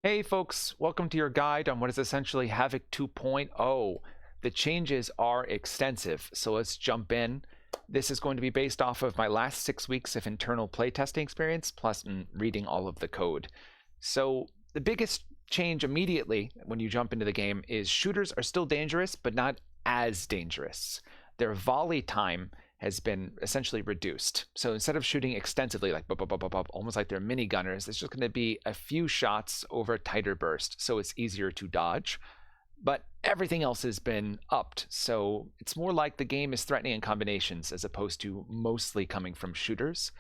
Hey folks, welcome to your guide on what is essentially Havoc 2.0. The changes are extensive, so let's jump in. This is going to be based off of my last 6 weeks of internal playtesting experience, plus reading all of the code. So the biggest change immediately when you jump into the game is shooters are still dangerous, but not as dangerous. Their volley time has been essentially reduced. So instead of shooting extensively, like almost like they're mini gunners, it's just going to be a few shots over a tighter burst, so it's easier to dodge. But everything else has been upped, so it's more like the game is threatening in combinations as opposed to mostly coming from shooters.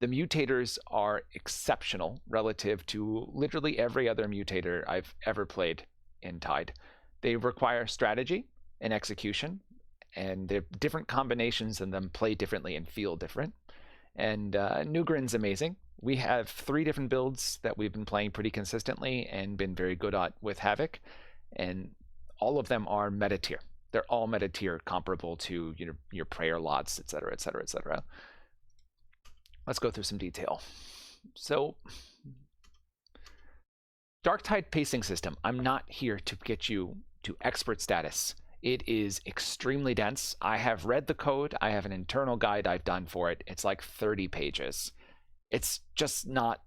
The mutators are exceptional relative to literally every other mutator I've ever played in Tide. They require strategy and execution, and the different combinations in them play differently and feel different. And Nugrin's amazing. We have 3 different builds that we've been playing pretty consistently and been very good at with Havoc, and all of them are meta tier. They're all meta tier, comparable to your prayer lots, etc., etc., etc. Let's go through some detail. So, Darktide pacing system. I'm not here to get you to expert status. It is extremely dense. I have read the code. I have an internal guide I've done for it. It's like 30 pages. It's just not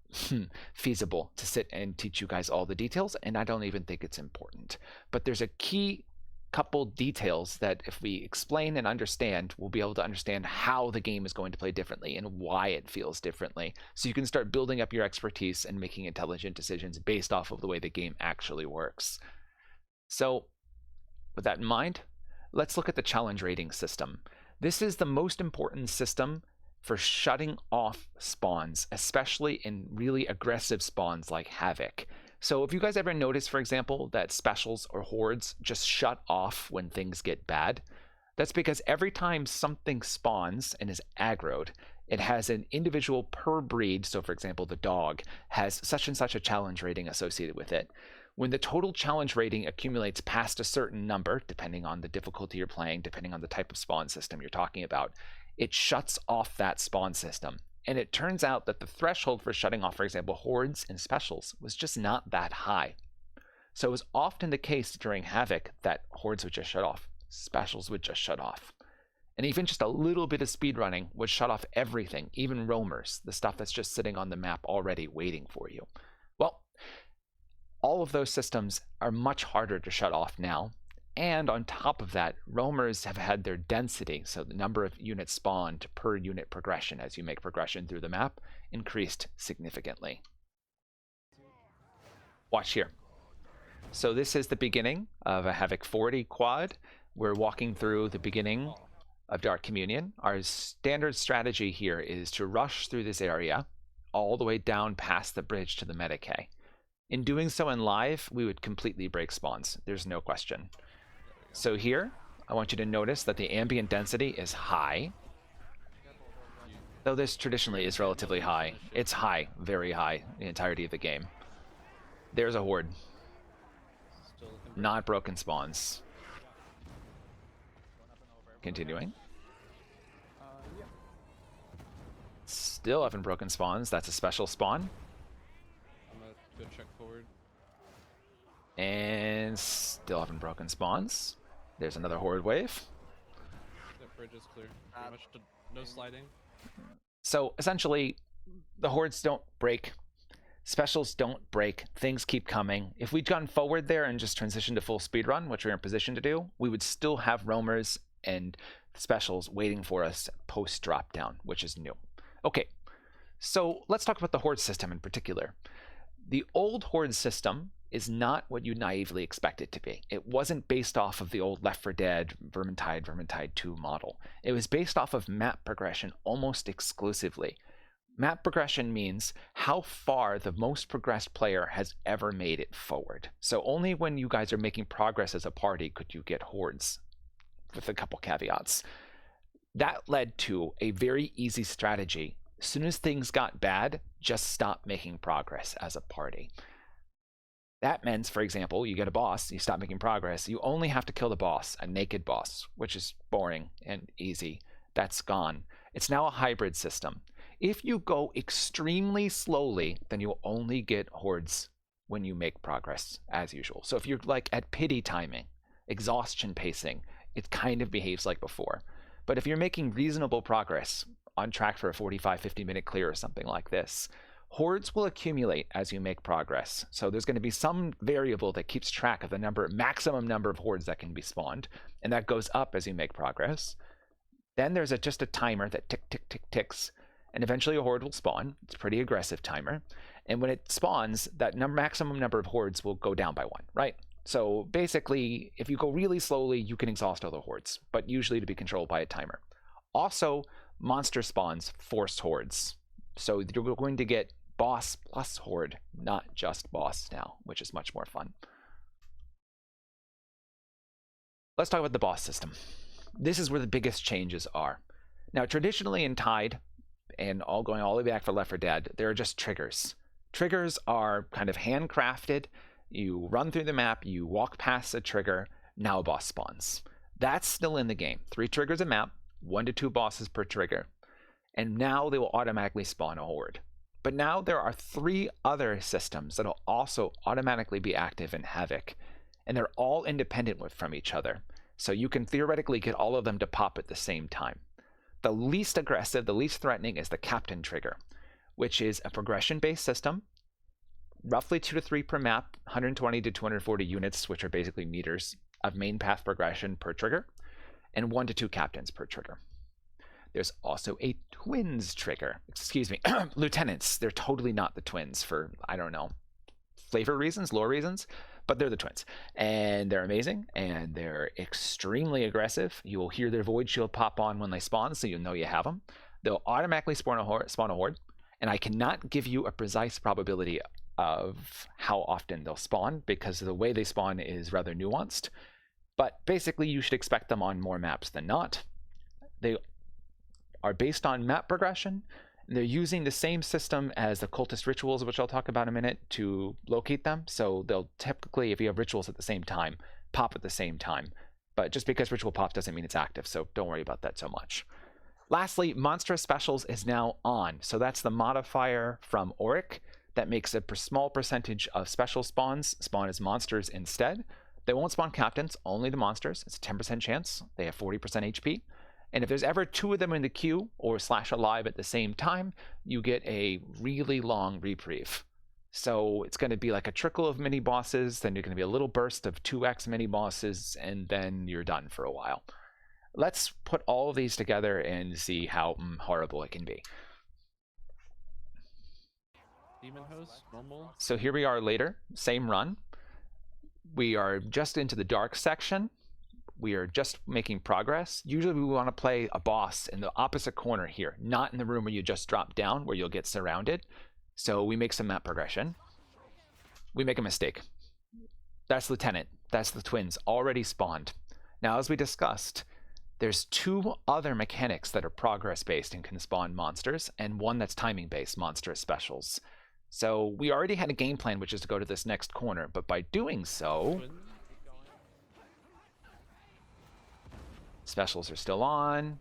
feasible to sit and teach you guys all the details, and I don't even think it's important. But there's a key couple details that if we explain and understand, we'll be able to understand how the game is going to play differently and why it feels differently. So you can start building up your expertise and making intelligent decisions based off of the way the game actually works. So with that in mind, let's look at the challenge rating system. This is the most important system for shutting off spawns, especially in really aggressive spawns like Havoc. So if you guys ever notice, for example, that specials or hordes just shut off when things get bad, that's because every time something spawns and is aggroed, it has an individual per breed. So for example, the dog has such and such a challenge rating associated with it. When the total challenge rating accumulates past a certain number, depending on the difficulty you're playing, depending on the type of spawn system you're talking about, it shuts off that spawn system. And it turns out that the threshold for shutting off, for example, hordes and specials was just not that high. So it was often the case during Havoc that hordes would just shut off, specials would just shut off. And even just a little bit of speedrunning would shut off everything, even roamers, the stuff that's just sitting on the map already waiting for you. Well, all of those systems are much harder to shut off now. And on top of that, roamers have had their density, so the number of units spawned per unit progression as you make progression through the map, increased significantly. Watch here. So this is the beginning of a Havoc 40 quad. We're walking through the beginning of Dark Communion. Our standard strategy here is to rush through this area all the way down past the bridge to the Medicae. In doing so in live, we would completely break spawns. There's no question. So here, I want you to notice that the ambient density is high. Though this traditionally is relatively high. It's high, very high, the entirety of the game. There's a horde. Not broken spawns. Continuing. Still haven't broken spawns. That's a special spawn. Go check forward. And still haven't broken spawns. There's another horde wave. That bridge is clear. Pretty much no sliding. So essentially, the hordes don't break. Specials don't break. Things keep coming. If we'd gone forward there and just transitioned to full speedrun, which we're in position to do, we would still have roamers and specials waiting for us post drop down, which is new. Okay, so let's talk about the horde system in particular. The old horde system is not what you naively expect it to be. It wasn't based off of the old Left 4 Dead, Vermintide 2 model. It was based off of map progression almost exclusively. Map progression means how far the most progressed player has ever made it forward. So only when you guys are making progress as a party could you get hordes, with a couple caveats. That led to a very easy strategy. As soon as things got bad, just stop making progress as a party. That means, for example, you get a boss, you stop making progress, you only have to kill the boss, a naked boss, which is boring and easy. That's gone. It's now a hybrid system. If you go extremely slowly, then you'll only get hordes when you make progress, as usual. So if you're like at pity timing, exhaustion pacing, it kind of behaves like before. But if you're making reasonable progress, on track for a 45-50 minute clear or something like this, hordes will accumulate as you make progress. So there's going to be some variable that keeps track of the maximum number of hordes that can be spawned, and that goes up as you make progress. Then there's just a timer that ticks, and eventually a horde will spawn. It's a pretty aggressive timer. And when it spawns, that maximum number of hordes will go down by 1, right? So basically, if you go really slowly, you can exhaust all the hordes, but usually to be controlled by a timer. Also, monster spawns forced hordes. So you're going to get boss plus horde, not just boss now, which is much more fun. Let's talk about the boss system. This is where the biggest changes are. Now, traditionally in Tide, and going all the way back for Left 4 Dead, there are just triggers. Triggers are kind of handcrafted. You run through the map, you walk past a trigger, now a boss spawns. That's still in the game. 3 triggers a map, 1 to 2 bosses per trigger. And now they will automatically spawn a horde. But now there are 3 other systems that will also automatically be active in Havoc. And they're all independent from each other. So you can theoretically get all of them to pop at the same time. The least aggressive, the least threatening is the Captain trigger, which is a progression-based system. Roughly 2 to 3 per map, 120 to 240 units, which are basically meters of main path progression per trigger, and 1 to 2 captains per trigger. There's also a twins trigger. Excuse me, lieutenants. They're totally not the twins for, I don't know, flavor reasons, lore reasons, but they're the twins. And they're amazing, and they're extremely aggressive. You will hear their void shield pop on when they spawn, so you'll know you have them. They'll automatically spawn a horde, and I cannot give you a precise probability of how often they'll spawn, because the way they spawn is rather nuanced. But basically, you should expect them on more maps than not. They are based on map progression, and they're using the same system as the cultist rituals, which I'll talk about in a minute, to locate them. So they'll typically, if you have rituals at the same time, pop at the same time. But just because ritual pop doesn't mean it's active, so don't worry about that so much. Lastly, Monstrous Specials is now on. So that's the modifier from Auric that makes a small percentage of special spawns spawn as monsters instead. They won't spawn captains, only the monsters. It's a 10% chance. They have 40% HP. And if there's ever 2 of them in the queue or / alive at the same time, you get a really long reprieve. So it's going to be like a trickle of mini bosses, then you're going to be a little burst of 2x mini bosses, and then you're done for a while. Let's put all of these together and see how horrible it can be. Demon host, normal. So here we are later, same run. We are just into the dark section. We are just making progress. Usually we want to play a boss in the opposite corner here, not in the room where you just drop down, where you'll get surrounded. So we make some map progression. We make a mistake. That's Lieutenant. That's the twins already spawned. Now, as we discussed, there's 2 other mechanics that are progress-based and can spawn monsters, and 1 that's timing-based, Monstrous Specials. So we already had a game plan, which is to go to this next corner, but by doing so, specials are still on.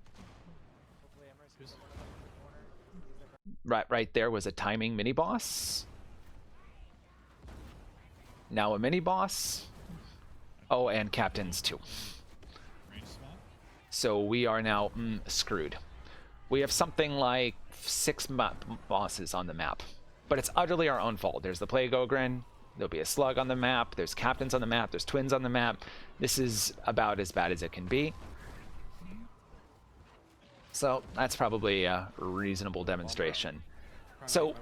Right there was a timing mini boss. Now a mini boss. Oh, and captains too. So we are now screwed. We have something like 6 bosses on the map, but it's utterly our own fault. There's the Plague Ogre. There'll be a slug on the map. There's captains on the map. There's twins on the map. This is about as bad as it can be. So that's probably a reasonable demonstration. So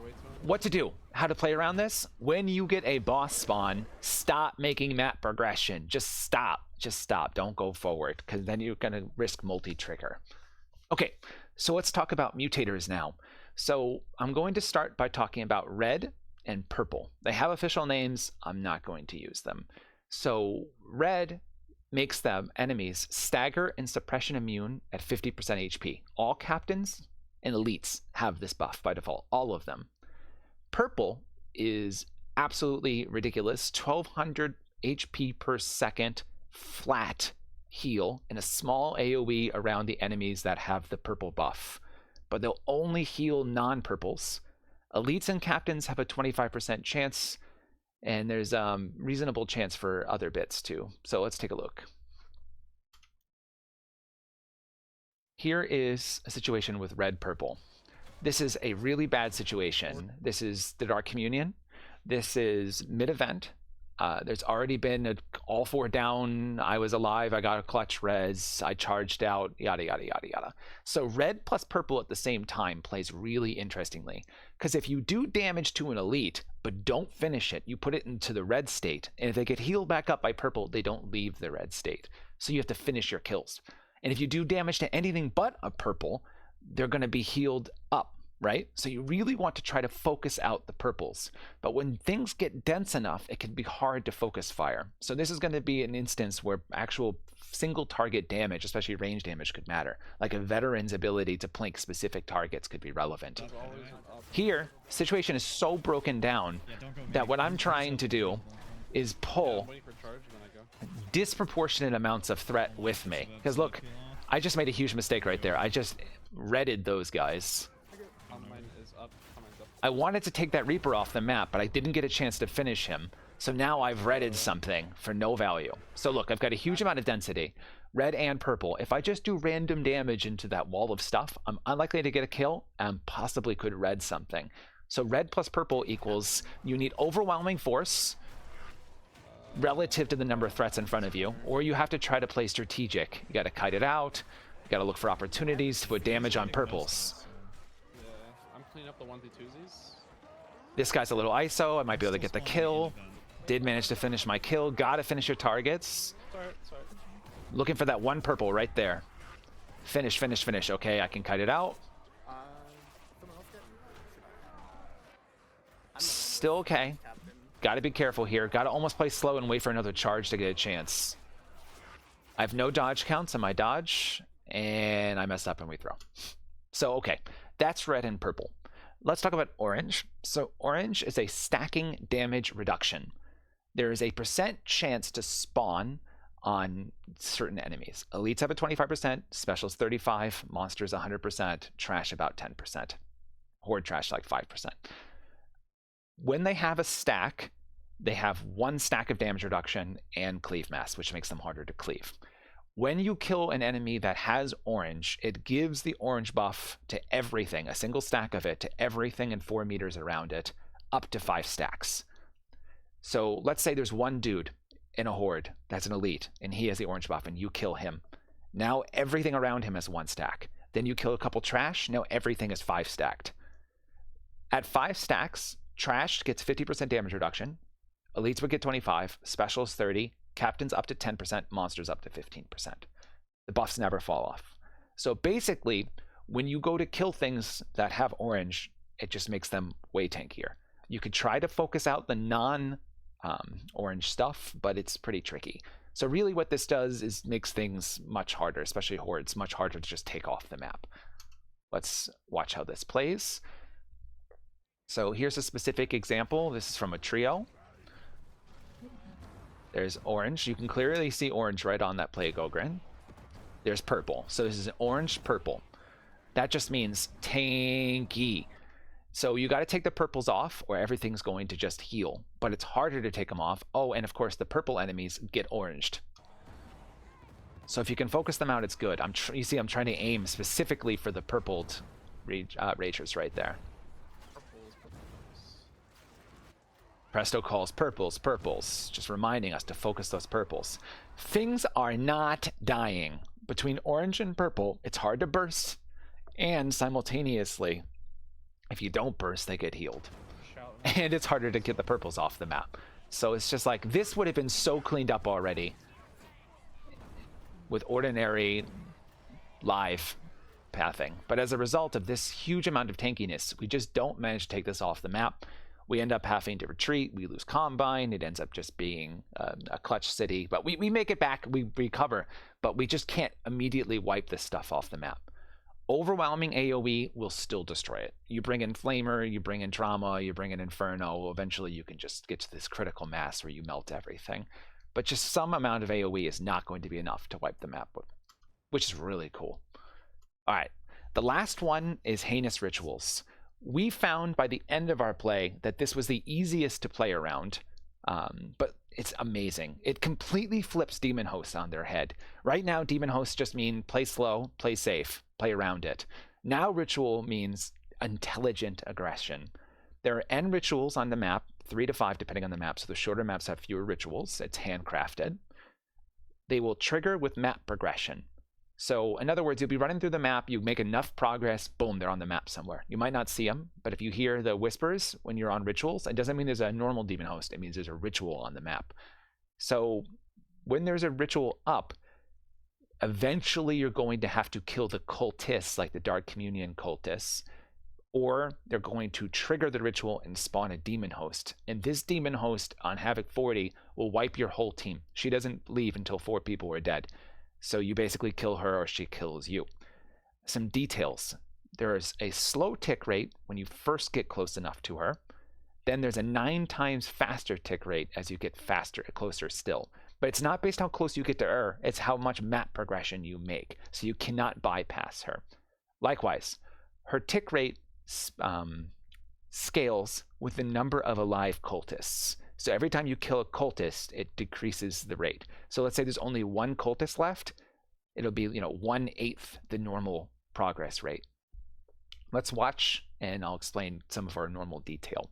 what to do? How to play around this? When you get a boss spawn, stop making map progression. Just stop. Just stop. Don't go forward, because then you're going to risk multi-trigger. Okay, so let's talk about mutators now. So I'm going to start by talking about red and purple. They have official names. I'm not going to use them. So red makes them enemies stagger and suppression immune at 50% HP. All captains and elites have this buff by default, all of them. Purple is absolutely ridiculous. 1200 HP per second flat heal and a small AoE around the enemies that have the purple buff, but they'll only heal non-purples. Elites and captains have a 25% chance, And there's reasonable chance for other bits too. So let's take a look. Here is a situation with red purple. This is a really bad situation. This is the Dark Communion. This is mid-event. There's already been all 4 down. I was alive. I got a clutch res. I charged out. Yada, yada, yada, yada. So red plus purple at the same time plays really interestingly. Because if you do damage to an elite, but don't finish it, you put it into the red state. And if they get healed back up by purple, they don't leave the red state. So you have to finish your kills. And if you do damage to anything but a purple, they're going to be healed up. Right? So you really want to try to focus out the purples. But when things get dense enough, it can be hard to focus fire. So this is going to be an instance where actual single target damage, especially range damage, could matter. Like a veteran's ability to plink specific targets could be relevant. Here, situation is so broken down that what I'm trying to do is pull disproportionate amounts of threat with me. Because look, I just made a huge mistake right there. I just redded those guys. I wanted to take that Reaper off the map, but I didn't get a chance to finish him. So now I've redded something for no value. So look, I've got a huge amount of density, red and purple. If I just do random damage into that wall of stuff, I'm unlikely to get a kill and possibly could red something. So red plus purple equals you need overwhelming force relative to the number of threats in front of you, or you have to try to play strategic. You got to kite it out. You got to look for opportunities to put damage on purples. Clean up the 1v2s. This guy's a little ISO. I might be able to get the kill. Did manage to finish my kill. Gotta finish your targets. Sorry. Looking for that one purple right there. Finish, finish, finish. Okay, I can kite it out. Still okay. Gotta be careful here. Gotta almost play slow and wait for another charge to get a chance. I have no dodge counts in my dodge, and I messed up and we throw. So, okay. That's red and purple. Let's talk about orange. So orange is a stacking damage reduction. There is a % chance to spawn on certain enemies. Elites have a 25%, specials 35%, monsters 100%, trash about 10%. Horde trash like 5%. When they have a stack, they have 1 stack of damage reduction and cleave mass, which makes them harder to cleave. When you kill an enemy that has orange, it gives the orange buff to everything, a single stack of it, to everything in 4 meters around it, up to 5 stacks. So let's say there's one dude in a horde that's an elite, and he has the orange buff, and you kill him. Now everything around him has 1 stack. Then you kill a couple trash, now everything is 5 stacked. At 5 stacks, trash gets 50% damage reduction, elites would get 25, specials 30, captains up to 10%, monsters up to 15%. The buffs never fall off. So basically, when you go to kill things that have orange, it just makes them way tankier. You could try to focus out the non-orange stuff, but it's pretty tricky. So really what this does is makes things much harder, especially hordes, much harder to just take off the map. Let's watch how this plays. So here's a specific example. This is from a trio. There's orange. You can clearly see orange right on that Plague Ogren. There's purple. So this is orange, purple. That just means tanky. So you got to take the purples off or everything's going to just heal. But it's harder to take them off. Oh, and of course the purple enemies get oranged. So if you can focus them out, it's good. You see I'm trying to aim specifically for the purpled ragers right there. Presto calls purples, purples, just reminding us to focus those purples. Things are not dying. Between orange and purple, it's hard to burst, and simultaneously, if you don't burst, they get healed. And it's harder to get the purples off the map. So it's just like, this would have been so cleaned up already with ordinary live pathing. But as a result of this huge amount of tankiness, we just don't manage to take this off the map. We end up having to retreat. We lose Combine. It ends up just being a clutch city. But we make it back. We recover. But we just can't immediately wipe this stuff off the map. Overwhelming AoE will still destroy it. You bring in Flamer, you bring in Trauma, you bring in Inferno. Eventually you can just get to this critical mass where you melt everything. But just some amount of AoE is not going to be enough to wipe the map, which is really cool. All right. The last one is Heinous Rituals. We found by the end of our play that this was the easiest to play around. But it's amazing. It completely flips Demon Host on their head. Right now, Demon Hosts just mean play slow, play safe, play around it. Now Ritual means intelligent aggression. There are N rituals on the map, 3 to 5 depending on the map, so the shorter maps have fewer rituals. It's handcrafted. They will trigger with map progression. So in other words, you'll be running through the map, you make enough progress, boom, they're on the map somewhere. You might not see them, but if you hear the whispers when you're on rituals, it doesn't mean there's a normal demon host, it means there's a ritual on the map. So when there's a ritual up, eventually you're going to have to kill the cultists, like the Dark Communion cultists, or they're going to trigger the ritual and spawn a demon host. And this demon host on Havoc 40 will wipe your whole team. She doesn't leave until 4 people are dead. So you basically kill her or she kills you. Some details. There is a slow tick rate when you first get close enough to her. Then there's a 9 times faster tick rate as you get closer still. But it's not based on how close you get to her, it's how much map progression you make. So you cannot bypass her. Likewise, her tick rate scales with the number of alive cultists. So every time you kill a cultist, it decreases the rate. So let's say there's only 1 cultist left. It'll be, 1/8 the normal progress rate. Let's watch, and I'll explain some of our normal detail.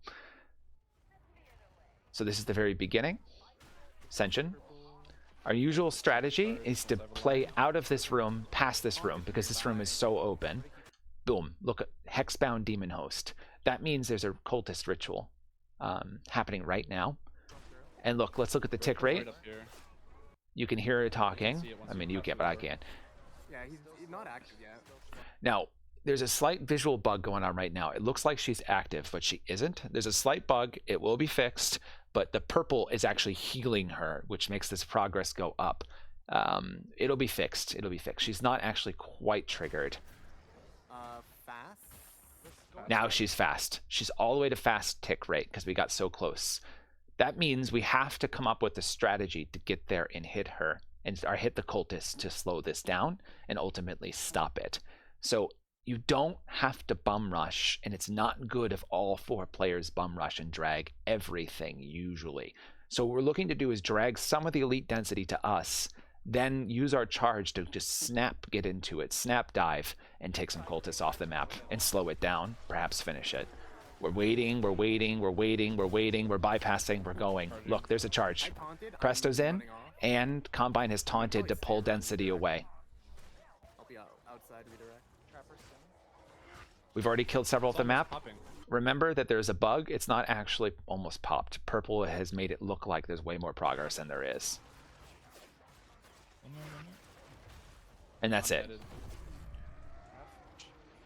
So this is the very beginning. Ascension. Our usual strategy is to play out of this room, past this room, because this room is so open. Boom. Look at Hexbound Demon Host. That means there's a cultist ritual happening right now. And look, let's look at the tick rate. You can hear her talking. I mean, you can't, but I can. Yeah, he's not active yet. Now, there's a slight visual bug going on right now. It looks like she's active, but she isn't. There's a slight bug. It will be fixed, but the purple is actually healing her, which makes this progress go up. It'll be fixed. It'll be fixed. She's not actually quite triggered. Fast? Now she's fast. She's all the way to fast tick rate because we got so close. That means we have to come up with a strategy to get there and hit her or hit the cultist to slow this down and ultimately stop it. So you don't have to bum rush, and it's not good if all 4 players bum rush and drag everything usually. So what we're looking to do is drag some of the elite density to us, then use our charge to just get into it, snap dive, and take some cultists off the map and slow it down, perhaps finish it. We're waiting, we're bypassing, we're going. Look, there's a charge. Presto's in, and Combine has taunted to pull density away. I'll be outside redirect. We've already killed several off the map. Remember that there's a bug. It's not actually almost popped. Purple has made it look like there's way more progress than there is. And that's it.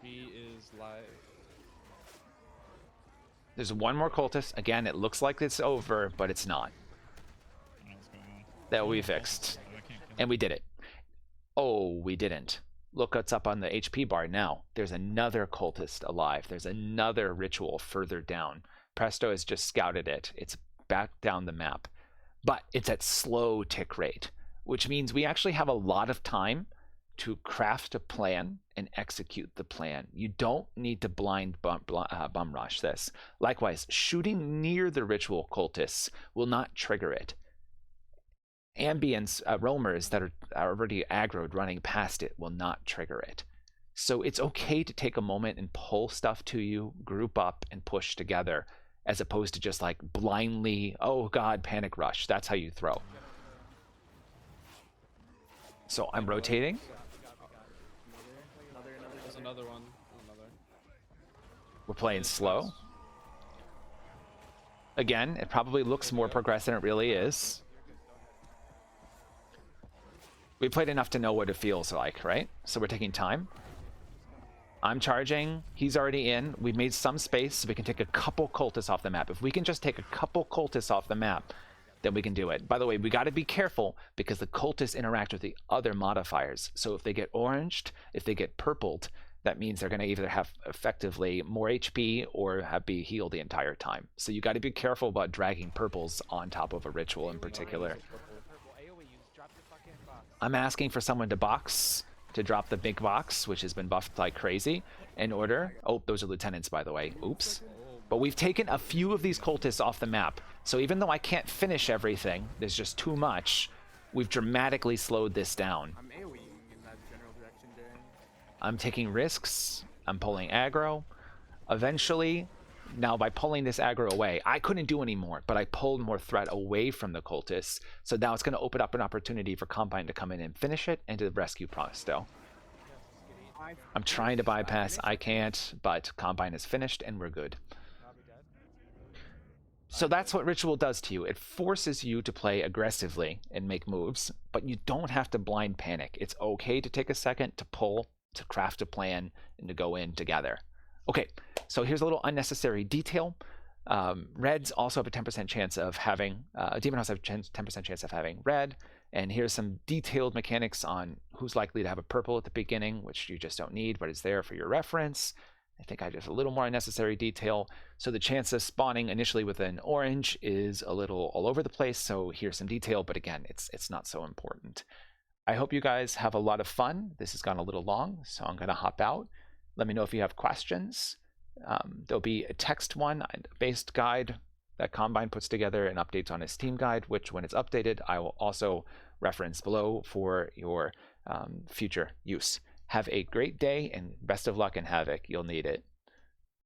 He is live. There's 1 more cultist. Again, it looks like it's over, but it's not. That will be fixed. And we did it. Oh, we didn't. Look what's up on the HP bar now. There's another cultist alive. There's another ritual further down. Presto has just scouted it. It's back down the map. But it's at slow tick rate, which means we actually have a lot of time to craft a plan and execute the plan. You don't need to blind bum rush this. Likewise, shooting near the ritual cultists will not trigger it. Ambience roamers that are already aggroed running past it will not trigger it. So it's okay to take a moment and pull stuff to you, group up, and push together, as opposed to just like blindly, oh god, panic rush. That's how you throw. So I'm rotating. There's another one. We're playing slow. Again, it probably looks more progressive than it really is. We played enough to know what it feels like, right? So we're taking time. I'm charging. He's already in. We've made some space so we can take a couple cultists off the map. If we can just take a couple cultists off the map, then we can do it. By the way, we got to be careful because the cultists interact with the other modifiers. So if they get oranged, if they get purpled, that means they're going to either have effectively more HP or be healed the entire time. So you got to be careful about dragging purples on top of a ritual in particular. I'm asking for someone to drop the big box, which has been buffed like crazy, in order. Oh, those are lieutenants, by the way. Oops. But we've taken a few of these cultists off the map. So even though I can't finish everything, there's just too much, we've dramatically slowed this down. I'm AoEing in that general direction, Darren. I'm taking risks. I'm pulling aggro. Eventually, now by pulling this aggro away, I couldn't do any more, but I pulled more threat away from the cultists. So now it's going to open up an opportunity for Combine to come in and finish it and to rescue Prosto. I'm trying to bypass. I can't, but Combine is finished and we're good. So that's what Ritual does to you. It forces you to play aggressively and make moves, but you don't have to blind panic. It's okay to take a second to pull, to craft a plan, and to go in together. Okay, so here's a little unnecessary detail. Reds also have a 10% chance of having, Demon House have a 10% chance of having red, and here's some detailed mechanics on who's likely to have a purple at the beginning, which you just don't need, but it's there for your reference. I think I just a little more unnecessary detail. So the chance of spawning initially with an orange is a little all over the place. So here's some detail, but again, it's not so important. I hope you guys have a lot of fun. This has gone a little long, so I'm going to hop out. Let me know if you have questions. There'll be a text one, a based guide that Combine puts together and updates on his team guide, which when it's updated, I will also reference below for your future use. Have a great day and best of luck in Havoc. You'll need it.